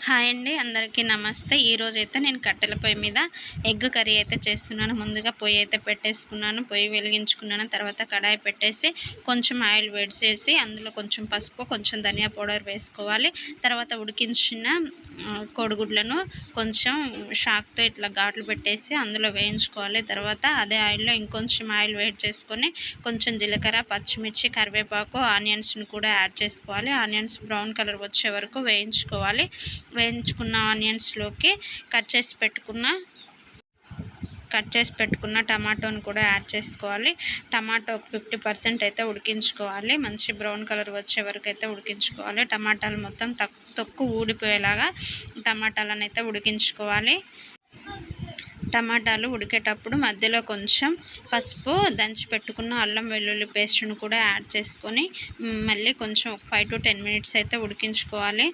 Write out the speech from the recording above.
Hi అండి, అందరికీ నమస్తే. ఈరోజైతే నేను కట్టెల పొయ్యి మీద ఎగ్ కర్రీ అయితే చేస్తున్నాను. ముందుగా పొయ్యి అయితే పెట్టేసుకున్నాను. పొయ్యి వెలిగించుకున్నాను. తర్వాత కడాయి పెట్టేసి కొంచెం ఆయిల్ వేడి చేసి అందులో కొంచెం పసుపు, కొంచెం ధనియా పౌడర్ వేసుకోవాలి. తర్వాత ఉడికించిన కోడిగుడ్లను కొంచెం షాక్తో ఇట్లా ఘాట్లు పెట్టేసి అందులో వేయించుకోవాలి. తర్వాత అదే ఆయిల్లో ఇంకొంచెం ఆయిల్ వేడి చేసుకొని కొంచెం జీలకర్ర, పచ్చిమిర్చి, కరివేపాకు, ఆనియన్స్ని కూడా యాడ్ చేసుకోవాలి. ఆనియన్స్ బ్రౌన్ కలర్ వచ్చే వరకు వేయించుకోవాలి. వేయించుకున్న ఆనియన్స్లోకి కట్ చేసి పెట్టుకున్న టమాటోని కూడా యాడ్ చేసుకోవాలి. టమాటో ఒక 50% అయితే ఉడికించుకోవాలి. మంచి బ్రౌన్ కలర్ వచ్చే వరకు అయితే ఉడికించుకోవాలి. టమాటాలు మొత్తం తొక్కు ఊడిపోయేలాగా టమాటాలను అయితే ఉడికించుకోవాలి. టమాటాలు ఉడికేటప్పుడు మధ్యలో కొంచెం పసుపు, దంచి పెట్టుకున్న అల్లం వెల్లుల్లి పేస్ట్ను కూడా యాడ్ చేసుకొని మళ్ళీ కొంచెం 5 to 10 మినిట్స్ అయితే ఉడికించుకోవాలి.